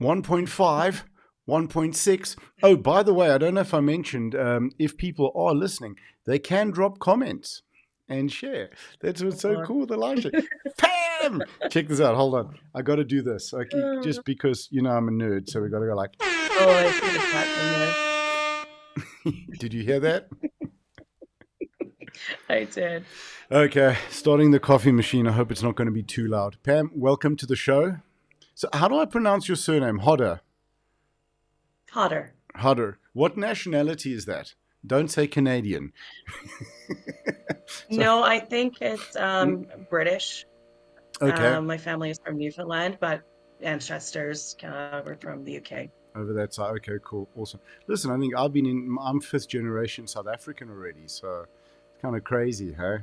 1.5, 1.6. Oh, by the way, I don't know if I mentioned, if people are listening, they can drop comments and share. That's what's so Lord. cool with the live show. Pam! Check this out. Hold on. I got to do this. Okay, just because, I'm a nerd, so we got to go like. Oh, I see the chat thing there. Did you hear that? I did. Okay, starting the coffee machine. I hope it's not going to be too loud. Pam, welcome to the show. So, how do I pronounce your surname? Hodder. Hodder. Hodder. What nationality is that? Don't say Canadian. So, No, I think it's British. okay, My family is from Newfoundland, but ancestors were from the UK. over that side. Okay, cool, awesome. Listen, I think I'm fifth generation South African already, so it's kind of crazy, hey?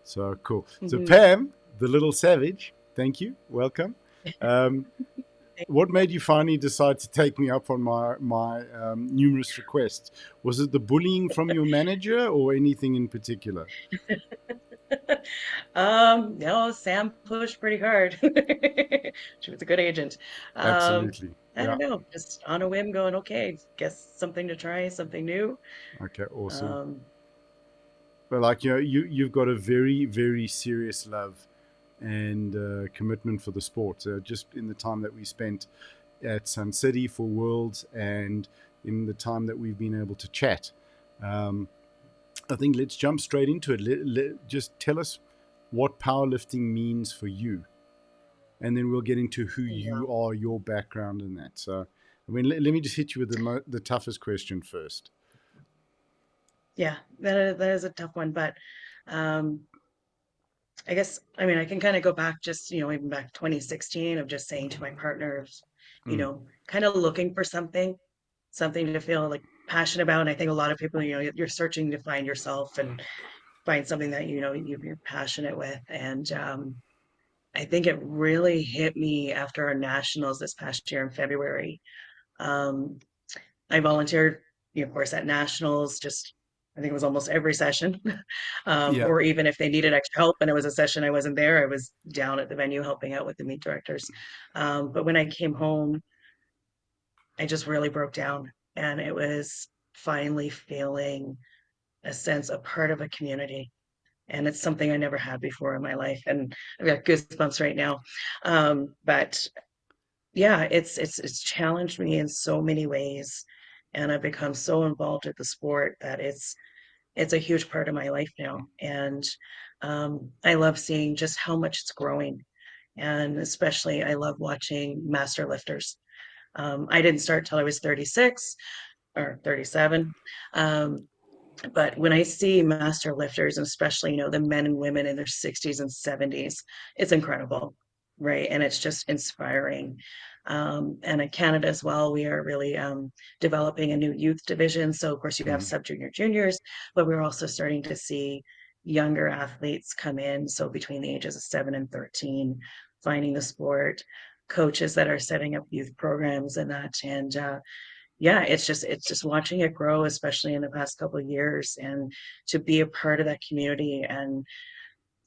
So cool. So Hmm. Pam, the little savage, thank you, welcome. Um, what made you finally decide to take me up on my numerous requests? Was it the bullying from your manager or anything in particular? No, Sam pushed pretty hard. She was a good agent. Um, Absolutely. I Yeah. don't know, just on a whim going, okay, guess something to try, something new. Okay. Awesome. Um, But like you've got a very very serious love and commitment for the sport. Just in the time that we spent at Sun City for Worlds and in the time that we've been able to chat, um, I think let's jump straight into it. Just tell us what powerlifting means for you, and then we'll get into who yeah, you are, your background, and that. So, I mean, let me just hit you with the toughest question first. yeah, that is a tough one, but um, I guess, I mean, I can kind of go back just, even back 2016 of just saying to my partners, Mm, kind of looking for something to feel like passionate about. And I think a lot of people, you're searching to find yourself and find something that, you're passionate with. And I think it really hit me after our nationals this past year in February. Um, I volunteered, of course, at nationals, just I think it was almost every session. yeah. Or even if they needed extra help and it was a session I wasn't there, I was down at the venue helping out with the meet directors. But when I came home, I just really broke down and it was finally feeling a sense of part of a community. And it's something I never had before in my life. And I've got goosebumps right now. But yeah, it's challenged me in so many ways. And I've become so involved with the sport that it's a huge part of my life now. And I love seeing just how much it's growing. And especially I love watching master lifters. I didn't start till I was 36 or 37. Um, but when I see master lifters, and especially, the men and women in their 60s and 70s, it's incredible, right? And it's just inspiring. And in Canada as well, we are really developing a new youth division. So, of course, you have Mm, sub junior juniors, but we're also starting to see younger athletes come in. So, between the ages of 7 and 13, finding the sport, coaches that are setting up youth programs and that. And yeah, it's just watching it grow, especially in the past couple of years, and to be a part of that community and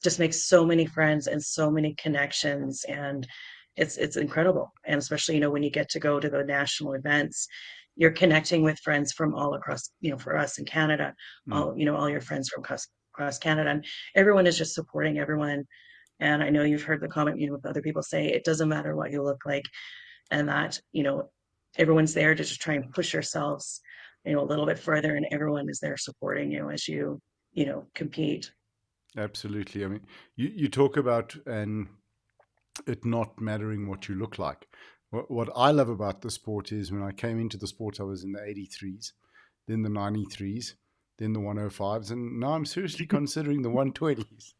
just make so many friends and so many connections, and it's incredible. And especially, when you get to go to the national events, you're connecting with friends from all across, for us in Canada, mm. all your friends from across Canada, and everyone is just supporting everyone. And I know you've heard the comment, with other people say it doesn't matter what you look like, and that everyone's there to just try and push yourselves a little bit further, and everyone is there supporting you as you compete. Absolutely. I mean, you talk about and it not mattering what you look like. What I love about the sport is when I came into the sport, I was in the 83s, then the 93s, then the 105s, and now I'm seriously considering the 120s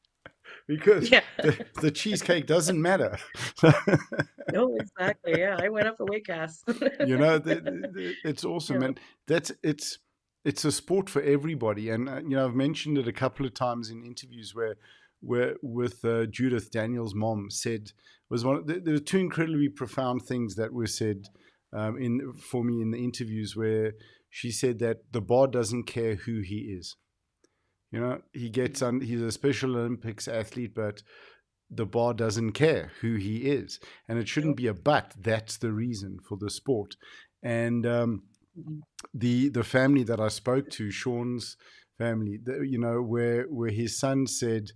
because Yeah. the cheesecake doesn't matter. No, exactly. Yeah, I went up a weight class. It's awesome, Yeah. and it's a sport for everybody. And I've mentioned it a couple of times in interviews where with Judith Daniels' mom said was there were two incredibly profound things that were said in for me in the interviews where she said that the bar doesn't care who he is. He's a Special Olympics athlete, but the bar doesn't care who he is, and it shouldn't Nope. be a but. That's the reason for the sport. And Mhm. the family that I spoke to, Sean's family, where his son said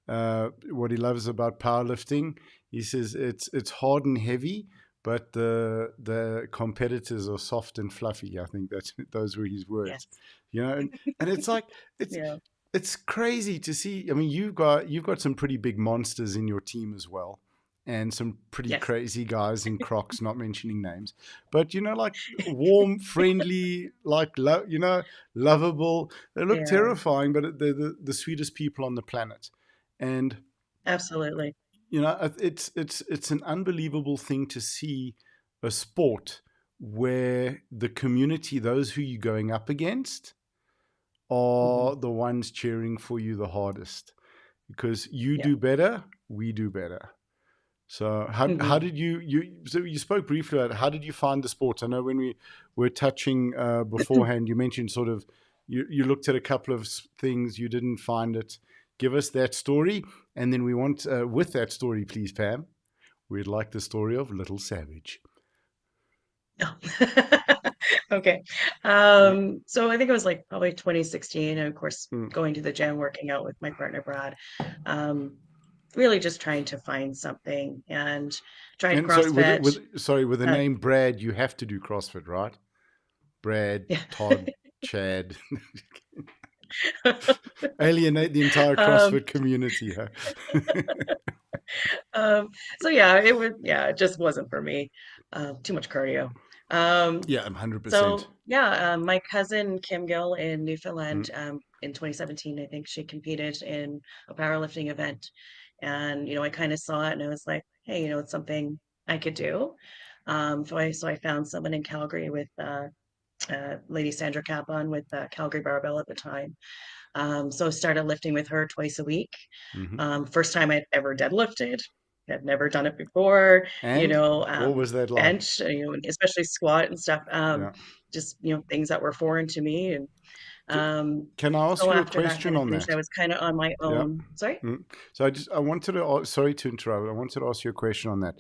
what he loves about powerlifting. He says it's hard and heavy, but the competitors are soft and fluffy. I think that's those were his words. Yes. And it's like it's Yeah. it's crazy to see. I mean, you've got some pretty big monsters in your team as well, and some pretty Yes. crazy guys in Crocs, not mentioning names. But like warm, friendly, like lovable. They They look are. terrifying, but they're the sweetest people on the planet. And Absolutely. it's an unbelievable thing to see a sport where the community, those who you're going up against, Hmm. are the ones cheering for you the hardest, because you Yeah. do better, we do better. So how Hmm. did so you spoke briefly about how did you find the sport? I know when we were touching beforehand, you mentioned sort of you looked at a couple of things, you didn't find it. Give us that story, and then we want with that story, please, Pam. We'd like the story of Little Savage. No. Okay. Yeah. So I think it was like probably 2016, and of course, Mm. going to the gym, working out with my partner Brad. Um, really just trying to find something and tried And sorry, CrossFit. with the Uh, name Brad, you have to do CrossFit, right? Brad, yeah. Todd, Chad. Alienate the entire Um, CrossFit community, huh? um, so yeah, it just wasn't for me. Too much cardio. Um, Yeah, I'm 100%. so yeah, my cousin Kim Gill in Mm, Newfoundland, in 2017, I think she competed in a powerlifting event. And, I kind of saw it and I was like, hey, it's something I could do. So I found someone in Calgary with Lady Sandra Capon with Calgary Barbell at the time. So I started lifting with her twice a week. hmm First time I'd ever deadlifted. Had never done it before, And what was that like? bench, especially squat and stuff. Yeah. Just, things that were foreign to me. And D- um, Can I ask so you a after that question kind of on finished, I that? was kind of on my Yeah. own. Sorry? Mm. So I wanted to, sorry to interrupt, I wanted to ask you a question on that.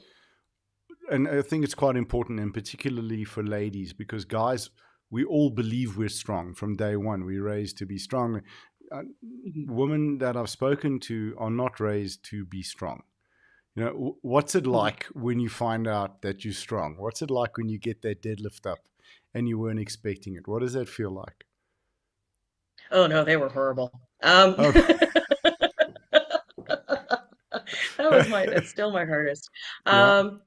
And I think it's quite important, and particularly for ladies, because guys, we all believe we're strong from day one. We're raised to be strong. Uh, Mhm, Women that I've spoken to are not raised to be strong. What's it mhm. like when you find out that you're strong? What's it like when you get that deadlift up and you weren't expecting it? What does that feel like? Oh no, they were horrible. Oh, That's still my hardest. yeah. Um,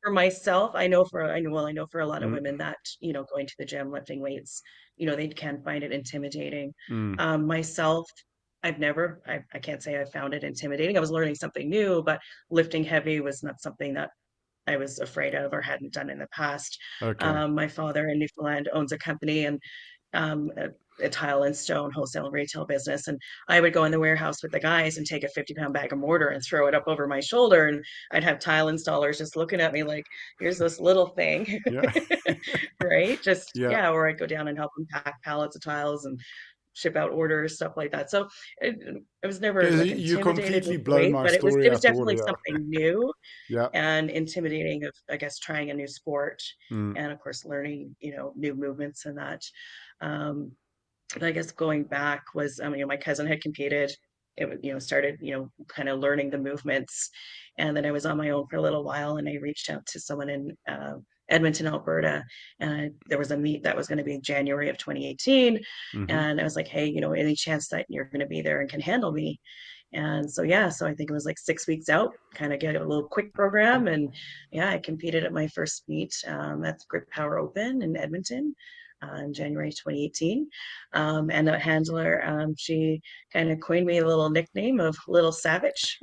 For myself, I know for a lot of Mm, women that, going to the gym, lifting weights, they can find it intimidating. mm, Myself, I can't say I found it intimidating. I was learning something new, but lifting heavy was not something that I was afraid of or hadn't done in the past. okay. My father in Newfoundland owns a company and a tile and stone wholesale and retail business. And I would go in the warehouse with the guys and take a 50-pound bag of mortar and throw it up over my shoulder. And I'd have tile installers just looking at me like, here's this little thing, Yeah. right? Just, Yeah. yeah, or I'd go down and help them pack pallets of tiles and ship out orders, stuff like that. So I was never Because like you intimidated completely with the blown weight, my but it was story it was out the water. definitely Yeah. something new Yeah. and intimidating of, I guess, trying a new sport Mm, and of course learning, new movements and that. Um, but I guess going back was, my cousin had competed. It was, started, kind of learning the movements. And then I was on my own for a little while and I reached out to someone in Edmonton, Alberta. And there was a meet that was going to be in January of 2018. mm-hmm. And I was like, hey, any chance that you're going to be there and can handle me? And so, yeah, so I think it was like 6 weeks out, kind of get a little quick program. And yeah, I competed at my first meet at the Grip Power Open in Edmonton in January 2018. And the handler, she kind of coined me a little nickname of Little Savage.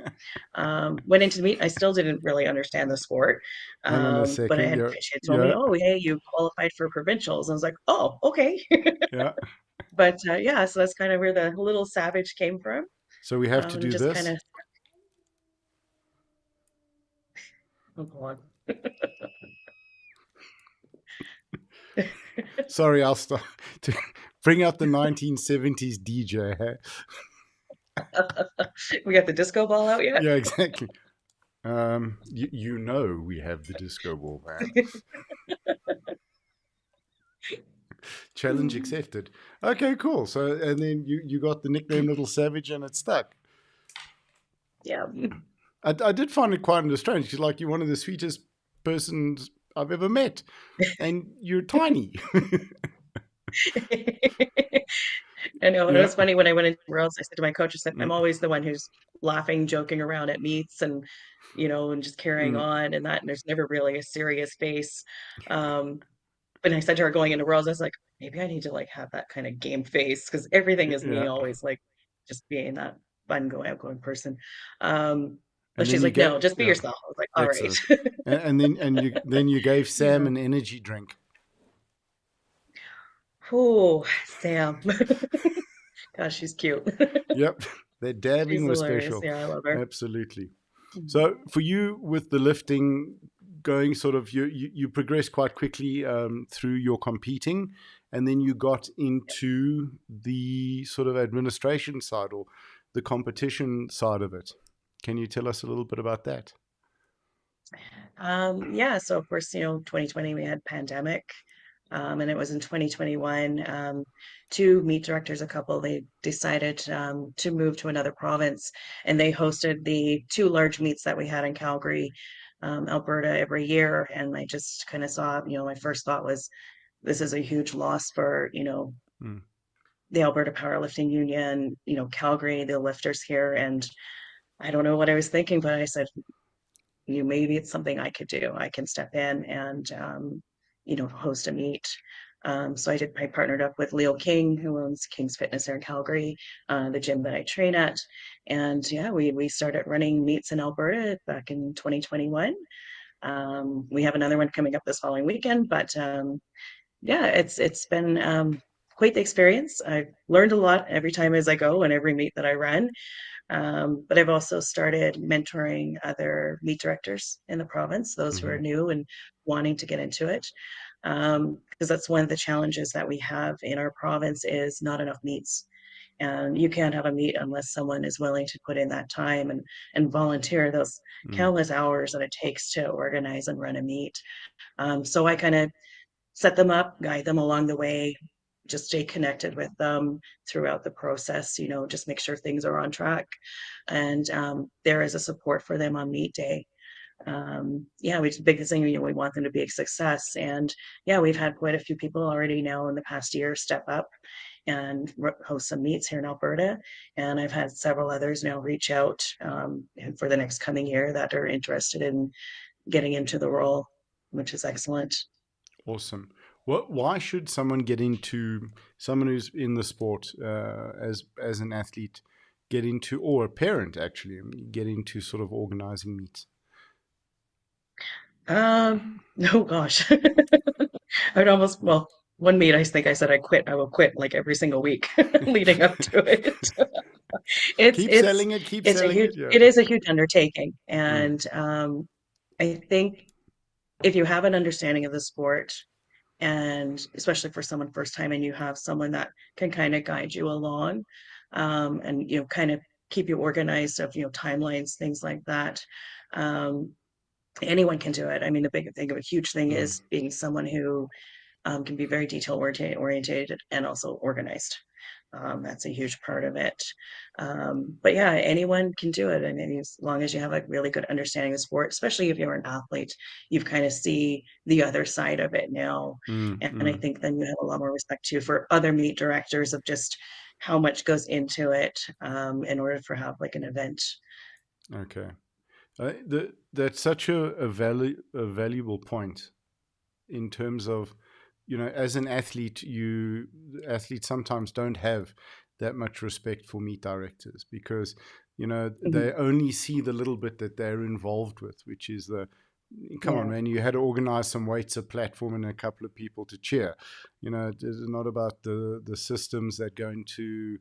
Went into the meet, I still didn't really understand the sport. Hang on a But second. Yeah. she had told me, Yeah. oh, hey, you qualified for provincials. I was like, oh, okay. Yeah. But yeah, so that's kind of where the Little Savage came from. So we have to And do just kind this. of, oh, God. Sorry, I'll start to bring out the 1970s DJ. Hey? We got the disco ball out yet? Yeah, exactly. You know we have the disco ball, man. Challenge accepted. Okay, cool. So, and then you got the nickname Little Savage, and it stuck. Yeah. I did find it quite strange because, like, you're one of the sweetest persons I've ever met, and you're tiny. I know. And it Yeah. was funny when I went into Worlds, I said to my coach, I said, I'm Mm, always the one who's laughing, joking around at meets and, and just carrying mm, on and that. And there's never really a serious face. Um, but I said to her going into Worlds, I was like, maybe I need to like have that kind of game face because everything is me yeah. always like just being that fun, outgoing person. Um, but And then she's you like, get no, just be yeah. yourself. I was like, all right. Excellent. And then you gave Sam Yeah. an energy drink. Oh, Sam. Gosh, she's cute. Yep. That dabbing She's was hilarious. special. Yeah, I love her. Absolutely. Mhm. So for you with the lifting going sort of you progressed quite quickly through your competing, and then you got into the sort of administration side or the competition side of it. Can you tell us a little bit about that? Yeah, so of course, 2020 we had pandemic, and it was in 2021. Two meet directors, a couple, they decided to move to another province, and they hosted the two large meets that we had in Calgary, Alberta every year. And I just kind of saw, my first thought was, this is a huge loss for, Mm, the Alberta Powerlifting Union, Calgary, the lifters here, and I don't know what I was thinking, but I said, maybe it's something I could do. I can step in and host a meet. So I partnered up with Leo King, who owns King's Fitness here in Calgary, the gym that I train at, and yeah, we started running meets in Alberta back in 2021. We have another one coming up this following weekend, but yeah, it's been quite the experience. I've learned a lot every time as I go and every meet that I run. But I've also started mentoring other meet directors in the province, those who mm-hmm, are new and wanting to get into it. Because that's one of the challenges that we have in our province is not enough meets. And you can't have a meet unless someone is willing to put in that time and volunteer those mm, countless hours that it takes to organize and run a meet. So I kind of set them up, guide them along the way, just stay connected with them throughout the process, just make sure things are on track. And there is a support for them on meet day. Yeah, we biggest thing, we want them to be a success. And yeah, we've had quite a few people already now in the past year step up and host some meets here in Alberta. And I've had several others now reach out for the next coming year that are interested in getting into the role, which is excellent. awesome. Why should someone get into someone who's in the sport as an athlete get into or a parent actually get into sort of organizing meets? Oh gosh. I'd almost, well, one meet, I think I said I quit. I will quit like every single week leading up to it. It's Keep it's selling it. Keep it's a selling huge it. Yeah. it is a huge undertaking. Mm, And I think if you have an understanding of the sport, and especially for someone first time, and you have someone that can kind of guide you along, and kind of keep you organized of timelines, things like that. Um, Anyone can do it. I mean, the big thing, a huge thing mm. is being someone who can be very detail orientated and also organized. That's a huge part of it. But yeah, anyone can do it. I mean, as long as you have a really good understanding of sport, especially if you're an athlete, you've kind of see the other side of it now. Mm, And I mm. think then you have a lot more respect too for other meet directors of just how much goes into it in order for have like an event. Okay. That's such a valuable point in terms of, as an athlete, athletes sometimes don't have that much respect for meet directors because, Mhm. they only see the little bit that they're involved with, which is come on, Yeah, man, you had to organize some weights, a platform, and a couple of people to cheer. It's not about the systems that go into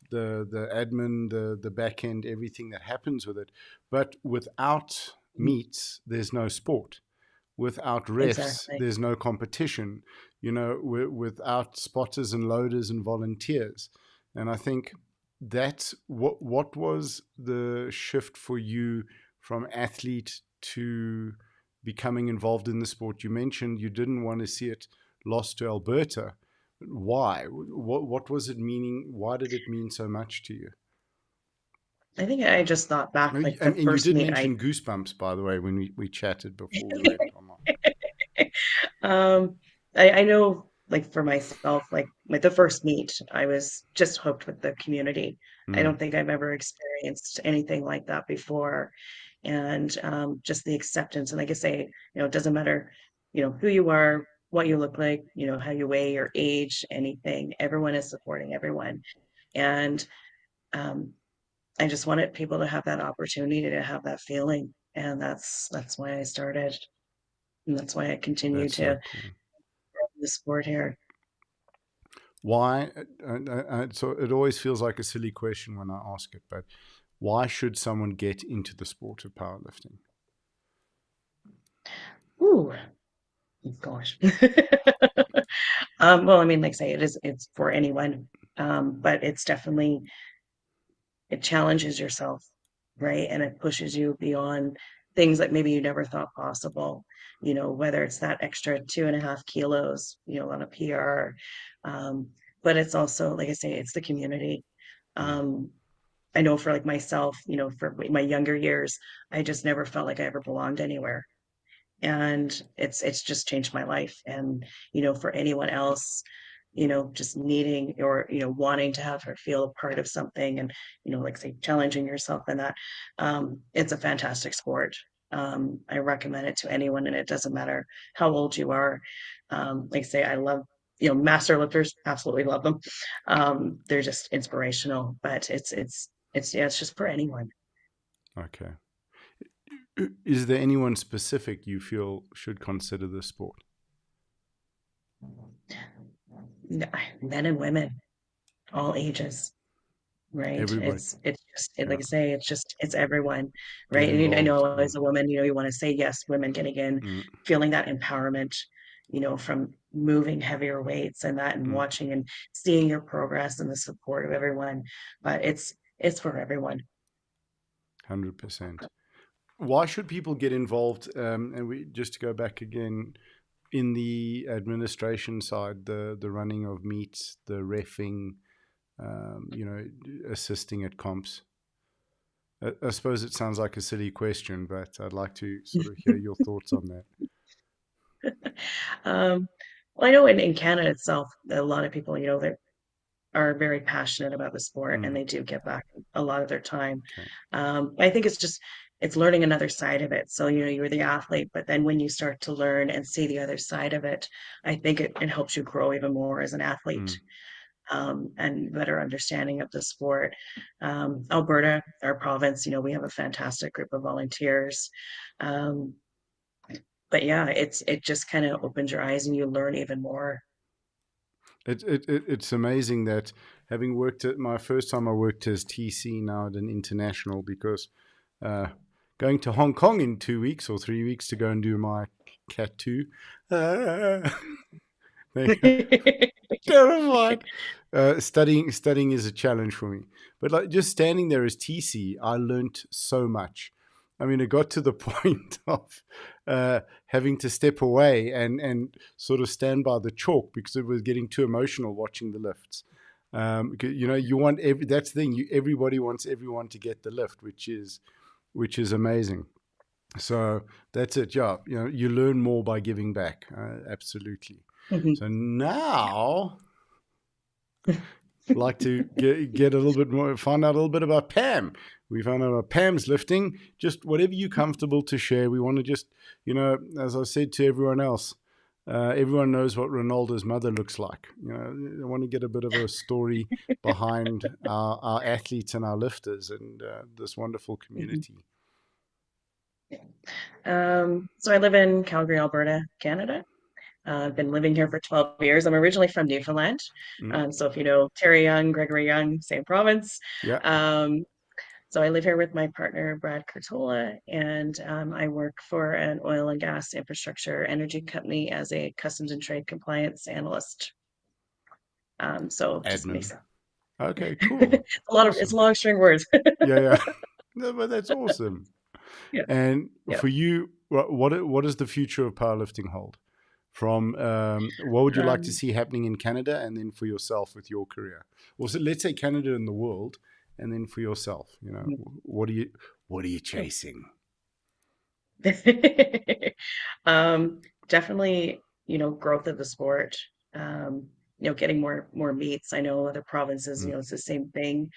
the admin, the back end, everything that happens with it. But without mhm. meets, there's no sport. Without refs, Exactly. there's no competition. Without spotters and loaders and volunteers. And I think that's what was the shift for you from athlete to becoming involved in the sport? You mentioned you didn't want to see it lost to Alberta. Why? What was it meaning? Why did it mean so much to you? I think I just thought back like the And you first did meet I mention goosebumps, by the way, when we chatted before we went online. Um, I know, like for myself, like the first meet, I was just hooked with the community. I Mm, don't think I've ever experienced anything like that before, and just the acceptance. And like I say, it doesn't matter, who you are, what you look like, how you weigh, your age, anything. Everyone is supporting everyone, and um, I just wanted people to have that opportunity to have that feeling, and that's why I started, and that's why I continue that's so to cool. the sport here. Why? So it always feels like a silly question when I ask it, but why should someone get into the sport of powerlifting? Ooh, gosh. Well, I mean, like I say, it's for anyone. But it's definitely, it challenges yourself, right? And it pushes you beyond things that maybe you never thought possible, whether it's that extra 2.5 kilos, on a PR. Um, but it's also, like I say, it's the community. Mm, Um, I know for like myself, for my younger years, I just never felt like I ever belonged anywhere, and it's just changed my life. And for anyone else, just needing or wanting to have her feel a part of something, and like say challenging yourself in that, it's a fantastic sport. I recommend it to anyone, and it doesn't matter how old you are. Like I say, I love master lifters, absolutely love them. They're just inspirational, but it's yeah, it's just for anyone. okay. Is there anyone specific you feel should consider this sport? Men and women, all ages. Right. Everybody. It's just Yeah. like I say, it's everyone, Get right? And I involved. know as a woman, you want to say yes, women getting in, Mm, feeling that empowerment, from moving heavier weights and that, and mm, watching and seeing your progress and the support of everyone. But it's for everyone. 100%. Why should people get involved? And we just to go back again in the administration side, the running of meets, the refing, assisting at comps. I suppose it sounds like a silly question, but I'd like to sort of hear your thoughts on that. Um, well, I know in Canada itself, a lot of people, that are very passionate about the sport, and Mm, they do give back a lot of their time. okay. I think it's learning another side of it. So, you're the athlete, but then when you start to learn and see the other side of it, I think it helps you grow even more as an athlete, Mm. and better understanding of the sport. Alberta, our province, we have a fantastic group of volunteers. Um, but yeah, it just kind of opens your eyes and you learn even more. It's amazing that having worked at my first time I worked as TC now at an international because uh, going to Hong Kong in 2 weeks or 3 weeks to go and do my cat two. Uh, terrified. Studying is a challenge for me, but like just standing there as TC, I learnt so much. I mean, it got to the point of having to step away and sort of stand by the chalk because it was getting too emotional watching the lifts. You want that's the thing. Everybody wants everyone to get the lift, which is amazing. So that's it. Yeah, you learn more by giving back. Absolutely. Mhm. So now, like to get a little bit more, find out a little bit about Pam. We found out about Pam's lifting. Just whatever you're comfortable to share. We want to just, as I said to everyone else, everyone knows what Ronaldo's mother looks like. I want to get a bit of a story behind our athletes and our lifters and this wonderful Mhm. community. So I live in Calgary, Alberta, Canada. I've been living here for 12 years. I'm originally from Newfoundland. Mm, So if you know Terry Young, Gregory Young, same province. yeah, Um, so I live here with my partner, Brad Curtola, and I work for an oil and gas infrastructure energy company as a customs and trade compliance analyst. So just admin. makes sense. Okay, cool. It's a Awesome. long string words. Yeah, yeah. No, but that's awesome. Yeah, And yeah. for you, what does the future of powerlifting hold? From what would you like to Um, see happening in Canada, and then for yourself with your career? Also, let's say Canada and the world, and then for yourself. What are you chasing? Definitely, growth of the sport. Um, getting more meets. I know other provinces, Mm, it's the same thing.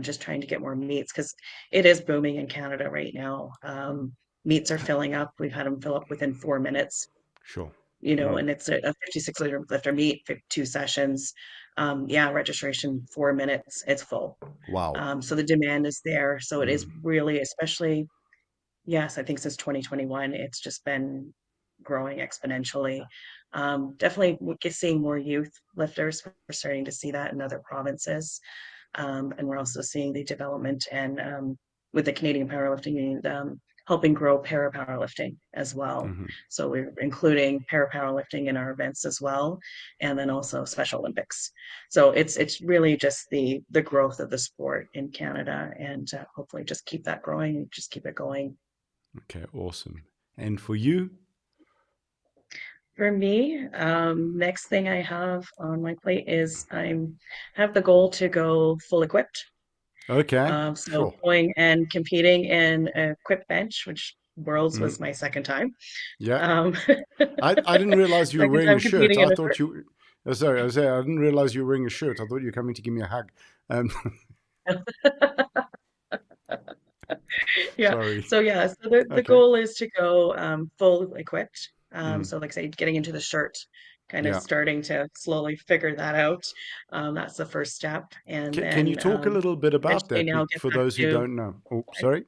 Just trying to get more meets because it is booming in Canada right now. Meets are filling up. We've had them fill up within 4 minutes. sure. Mm, And it's a 56 lifter meet, 2 sessions. Yeah, registration 4 minutes, it's full. wow. So the demand is there. So it is Mm, really, especially, yes, I think since 2021, it's just been growing exponentially. Definitely seeing more youth lifters. We're starting to see that in other provinces. And we're also seeing the development and with the Canadian Powerlifting Union, helping grow para powerlifting as well. hmm. So we're including para powerlifting in our events as well, and then also Special Olympics. So it's really just the growth of the sport in Canada, and hopefully just keep that growing and just keep it going. Okay, awesome. And for you? For me, next thing I have on my plate is I'm have the goal to go full equipped. Okay, So sure. going and competing in a quick bench, which Worlds Mm, was my second time. yeah. Um, I didn't realize you were second wearing a time shirt. competing I in a thought you. Sorry, I didn't realize you were wearing a shirt. I thought you were coming to give me a hug. Um, yeah. sorry. So yeah, so the Okay. goal is to go full equipped. Mm, So like say getting into the shirt, kind of yeah. starting to slowly figure that out. That's the first step, and Can you then talk a little bit about eventually that now get for back those who to. don't know? Oh, sorry.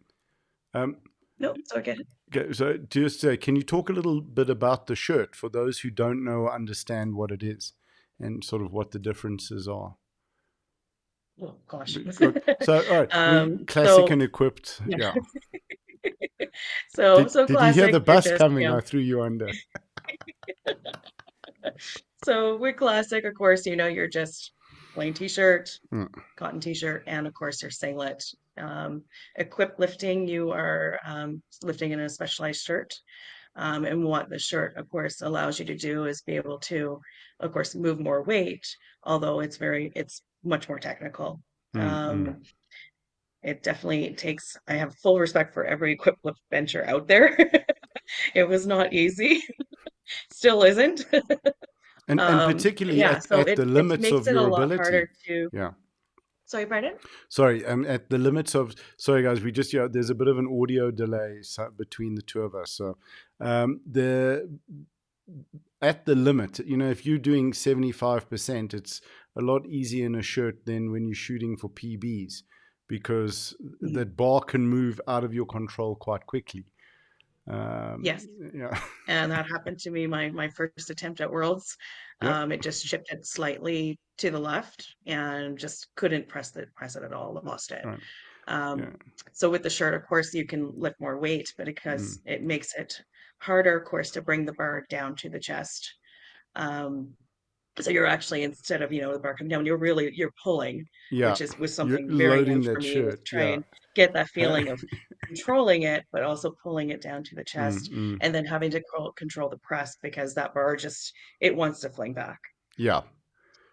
Um, No, so again. okay, so just say, can you talk a little bit about the shirt for those who don't know or understand what it is and sort of what the differences are? Oh gosh. Good. So, all right, we classic So and equipped. yeah, Yeah. so Did you hear classic. the You're bus just coming? I threw you under. so with classic, of course, you're just plain t-shirt, Mm, cotton t-shirt, and of course your singlet. Um, Equipped lifting, you are lifting in a specialized shirt. And what the shirt, of course, allows you to do is be able to, of course, move more weight, although it's much more technical. mm, mm. Um, it definitely takes, I have full respect for every equipped lift bencher out there. It was not easy, still isn't. And particularly Yeah, so at it the it limits makes of it a your lot harder ability. to. Yeah. Sorry, pardon? Sorry, at the limits of, sorry guys, we just, yeah, there's a bit of an audio delay between the two of us. So, the at the limit, if you're doing 75%, it's a lot easier in a shirt than when you're shooting for PBs because Mhm. that bar can move out of your control quite quickly. Yes. Yeah. And that happened to me my first attempt at Worlds. Yep. It just shifted slightly to the left and just couldn't press it at all, lost it. Right. Yeah. Um, so with the shirt, of course, you can lift more weight, but Mm. because it makes it harder, of course, to bring the bar down to the chest. Um, so you're actually instead of the bar coming down, you're pulling, Yeah. which was You're something very new loading for that me, was shirt. try Yeah. and get that feeling of controlling it, but also pulling it down to the Mm, chest, mm. and then having to control the press because that bar just it wants to fling back, Yeah.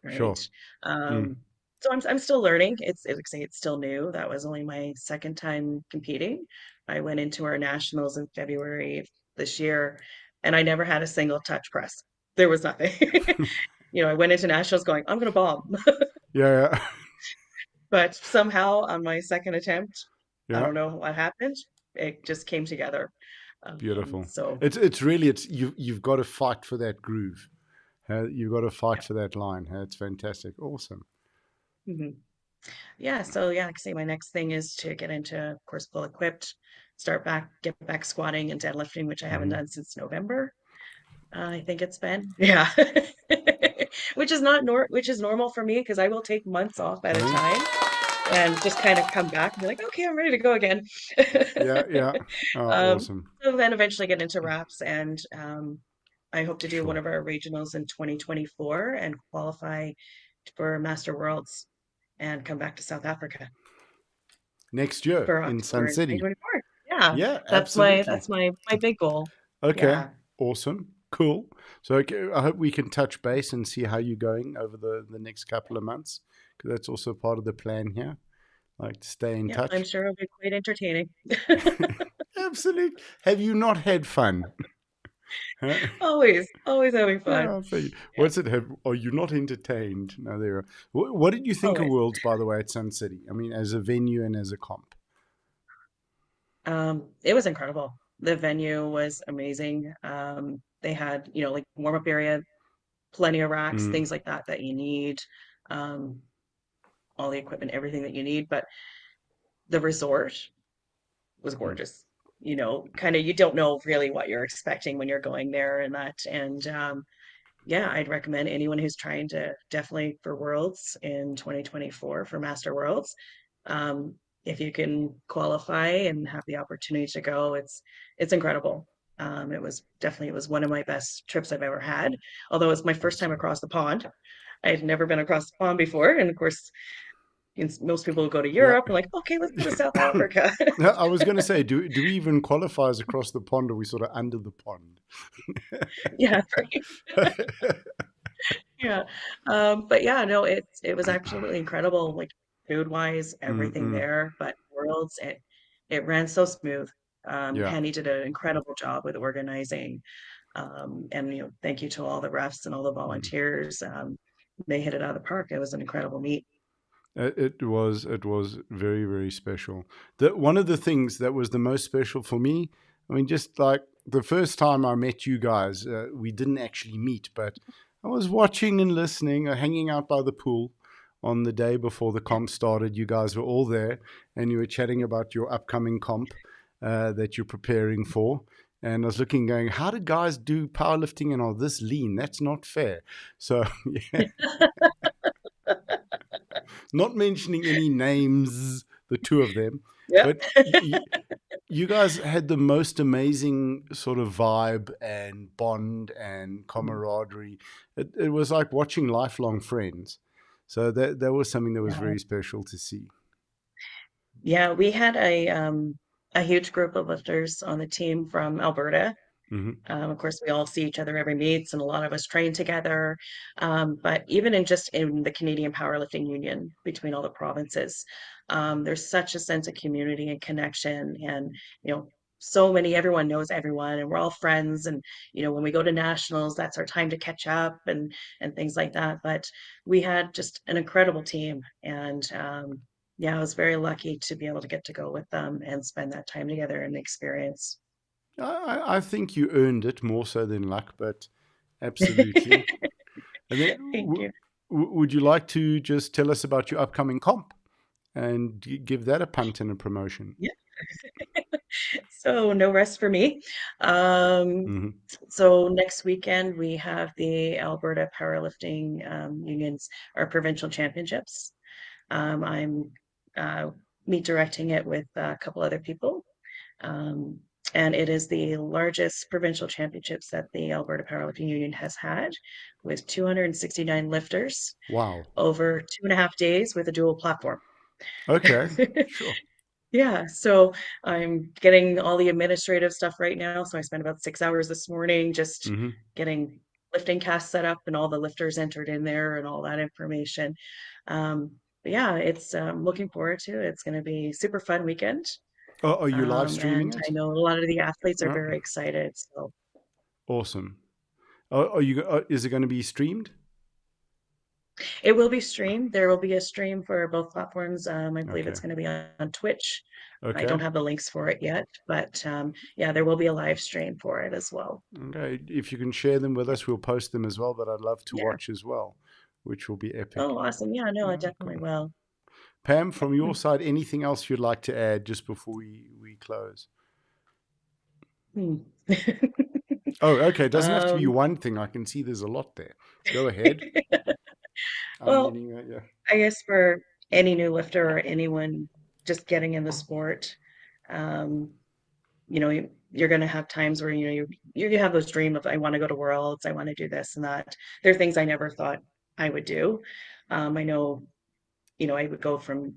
right? Sure. Mm. Um, so I'm still learning. Like I say, it's still new. That was only my second time competing. I went into our nationals in February of this year, and I never had a single touch press. There was nothing. I went into nationals going, I'm gonna bomb. Yeah. Yeah. But somehow on my second attempt, I Yeah. don't know what happened. It just came together. Beautiful. So It's really, you've got to fight for that groove. You've got to yeah. fight for that line. It's fantastic. Awesome. Mhm. Yeah, so yeah, like I say, my next thing is to get into, of course, full equipped, get back squatting and deadlifting, which I haven't Hmm. done since November. I think it's been, yeah, which is normal for me because I will take months off at a Sorry. time and just kind of come back and be like, okay, I'm ready to go again. Yeah. Yeah. Oh, Um, awesome. so then eventually get into wraps, and I hope to do one Sure. of our regionals in 2024 and qualify for Master Worlds and come back to South Africa Next year for in October Sun in City. 2024. Yeah, Yeah, that's my absolutely. that's my my big goal. Okay, Yeah. awesome, cool. So okay, I hope we can touch base and see how you're going over the next couple of months, because that's also part of the plan here. Like to stay in Yeah, I'm touch. sure it'll be quite entertaining. Absolutely. Have you not had fun? Huh? Always, always having Yeah, fun. I'll say, Yeah, what's it? Are you not entertained? No, there. What did you think of always. Worlds, by the way, at Sun City? I mean, as a venue and as a comp. It was incredible. The venue was amazing. They had, like warm-up area, plenty of racks, Mm, things like that that you need, um, all the equipment, everything that you need. But the resort was mm, gorgeous. Kind of you don't know really what you're expecting when you're going there and that. And yeah, I'd recommend anyone who's trying to definitely for Worlds in 2024 for Master Worlds. Um, if you can qualify and have the opportunity to go, it's incredible. It was one of my best trips I've ever had. Although it's my first time awesome. across the pond. I had never been across the pond before, and of course, most people go to Yeah. Europe and like, okay, let's go to South Africa. Yeah, I was going to say, do we even qualify as across the pond, or are we sort of under the pond? Yeah, right. Yeah. But yeah, no, it was absolutely incredible, like food wise, everything Mm-mm. there. But Worlds, it ran so smooth. Yeah. Henny did an incredible job with organizing. And thank you to all the refs and all the Mm. volunteers. They hit it out of the park. It was an incredible meet. It was very, very special. One of the things that was the most special for me, I mean, just like the first time I met you guys, we didn't actually meet, but I was watching and listening, hanging out by the pool on the day before the Yeah. comp started. You guys were all there, and you were chatting about your upcoming comp that you're preparing for. And I was looking, going, how did guys do powerlifting and are this lean? That's not fair. So, yeah, not mentioning any names, the two of them, Yep. but you guys had the most amazing sort of vibe and bond and camaraderie. It was like watching lifelong friends. So that was something that was Yeah. very special to see. Yeah, we had a huge group of lifters on the team from Alberta. Hmm. Of course, we all see each other every meets, and a lot of us train together. But even in the Canadian Powerlifting Union, between all the provinces, there's such a sense of community and connection, and everyone knows everyone, and we're all friends. And when we go to nationals, that's our time to catch up and things like that. But we had just an incredible team, and yeah, I was very lucky to be able to get to go with them and spend that time together and experience. I think you earned it more so than luck, but absolutely. And then, Thank you. would you like to just tell us about your upcoming comp and give that a punt and a promotion? Yeah. So no rest for me. Um, Hmm. so next weekend we have the Alberta Powerlifting Unions, our provincial championships. I'm uh, meet directing it with a couple other people. Um, and it is the largest provincial championships that the Alberta Powerlifting Union has had, with 269 lifters Wow. over 2.5 days with a dual platform. Okay. Sure. Yeah, so I'm getting all the administrative stuff right now. So I spent about 6 hours this morning just Hmm. getting lifting cast set up and all the lifters entered in there and all that information. But yeah, it's looking forward to it. It's going to be super fun weekend. Are you live streaming And I it? know a lot of the athletes are Oh, very excited. So awesome. Are you? Is it going to be streamed? it will be streamed. There will be a stream for both platforms. I believe Okay. it's going to be on Twitch. I Okay. don't have the links for it yet, but yeah, there will be a live stream for it as well. Okay. If you can share them with Yeah. us, we'll post them as well. But I'd love to Yeah. watch as well, which will be epic. Oh, awesome. Yeah, no, I Oh, definitely cool. will. Pam, from Hmm. your side, anything else you'd like to add just before we close? Hmm. Oh, okay. It doesn't have to be Um, one thing. I can see there's a lot there. Go ahead. I'm well, meaning, yeah. I guess for any new lifter or anyone just getting in the sport, um, you're going to have times where you have those dream of I want to go to Worlds, I want to do this and that. There are things I never thought I would do. I know I would go from,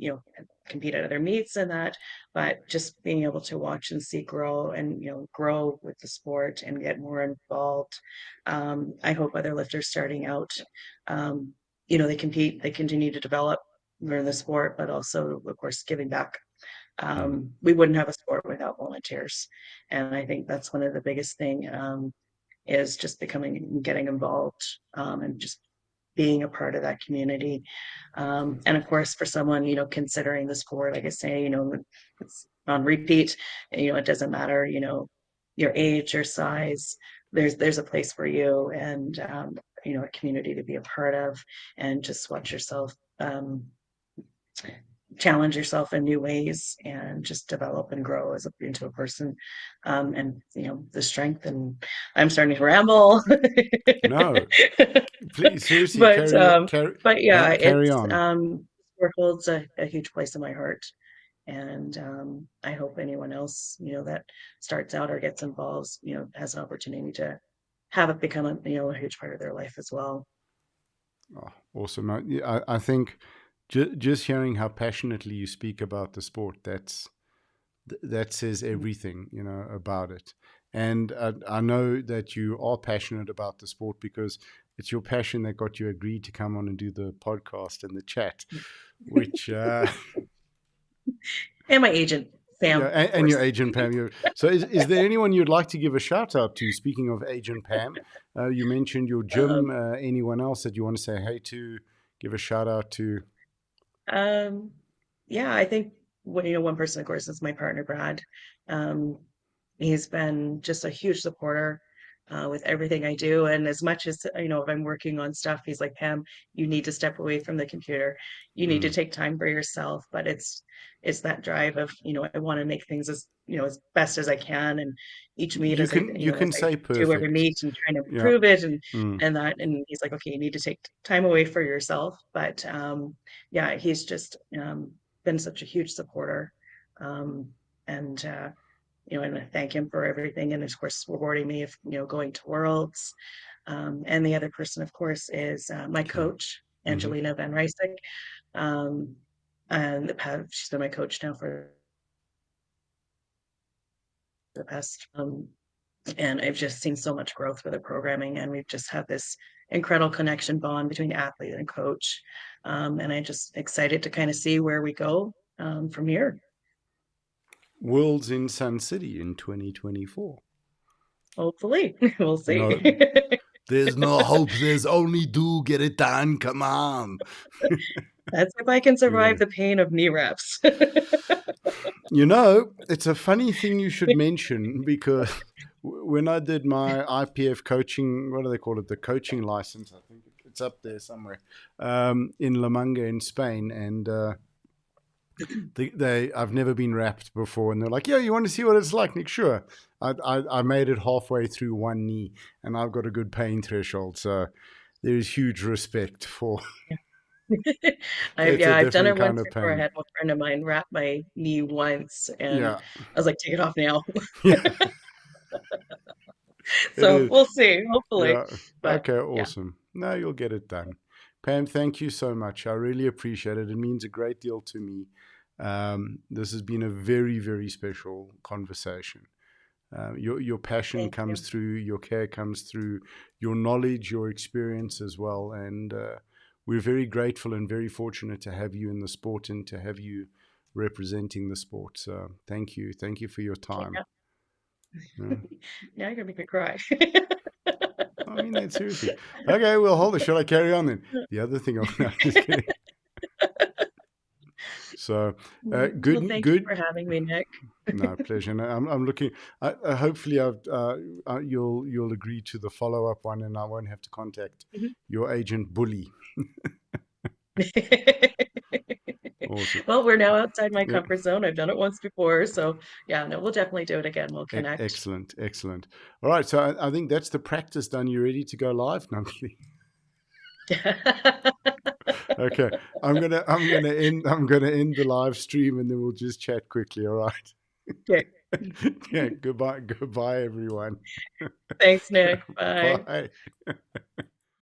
compete at other meets and that, but just being able to watch and see grow and, grow with the sport and get more involved. I hope other lifters starting out, um, they compete, they continue to develop, learn the sport, but also, of course, giving back. Mm. We wouldn't have a sport without volunteers. And I think that's one of the biggest thing, is just becoming, getting involved, and just being a part of that community. And of course, for someone, considering the sport, like I say, it's on repeat, and, it doesn't matter, your age, your size, there's a place for you, and, a community to be a part of, and just watch yourself, challenge yourself in new ways and just develop and grow into a person, and the strength. And I'm starting to ramble. No, please, seriously, but but yeah, carry it's, on. sport holds a huge place in my heart. And I hope anyone else, that starts out or gets involved, has an opportunity to have it become a huge part of their life as well. Oh, awesome. Yeah, I think just hearing how passionately you speak about the sport, that says everything, about it. And I know that you are passionate about the sport because it's your passion that got you agreed to come on and do the podcast and the chat, which And my agent, yeah, Sam, of and your course. agent Pam. So, is there anyone you'd like to give a shout out to? Speaking of agent Pam, you mentioned your gym. Um, Anyone else that you want to say hey to, give a shout out to? Um, yeah, I think one person, of course, is my partner, Brad. Um, he's been just a huge supporter, with everything I do. And as much as, if I'm working on stuff, he's like, Pam, you need to step away from the computer. You need to Mm. take time for yourself. But it's that drive of, I want to make things as, as best as I can. And each meet, You can you as can I say do every perfect. meet and trying to Yeah. improve it, and Mm. and he's like, okay, you need to take time away for yourself. But yeah, he's just, been such a huge supporter. Um, and and I thank him for everything, and of course rewarding me of, going to Worlds. And the other person, of course, is, my Okay. coach, Mm-hmm. Angelina Van Rysik. Um, and she's been my coach now for the past, and I've just seen so much growth with the programming, and we've just had this incredible connection bond between athlete and coach. And I'm just excited to kind of see where we go, from here. Worlds in Sun City in 2024. Hopefully, we'll see. No, there's no hope. There's only do. Get it done. Come on. That's if I can survive Yeah. the pain of knee reps. It's a funny thing you should mention because when I did my IPF coaching, what do they call it? The coaching license, I think it's up there somewhere, in La Manga in Spain. And I've never been wrapped before. And they're like, yeah, you want to see what it's like, Nick? Sure. I made it halfway through one knee and I've got a good pain threshold. So there's huge respect for it's a I've done different it kind once of before. I pain. had one friend of mine wrap my knee once, and Yeah. I was like, take it off now. Yeah. It So is. we'll see, hopefully. Yeah. But Okay. yeah, Awesome. No, you'll get it done. Pam, thank you so much. I really appreciate it. It means a great deal to me. This has been a very, very special conversation. Your passion thank comes you. through, your care comes through, your knowledge, your experience as well. And we're very grateful and very fortunate to have you in the sport and to have you representing the sport. So thank you. Thank you for your Okay, time. now, Yeah. now you're gonna make me cry. I mean that seriously. Okay, well, hold it. Shall I carry on then? The other thing, no, just kidding. So, Well, thank you good. for having me, Nick. No, pleasure. No, I'm looking. Hopefully, you'll agree to the follow up one, and I won't have to contact your agent Bully. Awesome. Well, we're now outside my Yeah. comfort zone. I've done it once before, so yeah, no, we'll definitely do it again. We'll connect. Excellent. Excellent. All right. So I think that's the practice done. You ready to go live? No, I'm kidding. Okay. I'm gonna end the live stream, and then we'll just chat quickly. All right. Okay. Yeah. Goodbye. Goodbye, everyone. Thanks, Nick. Bye. Bye.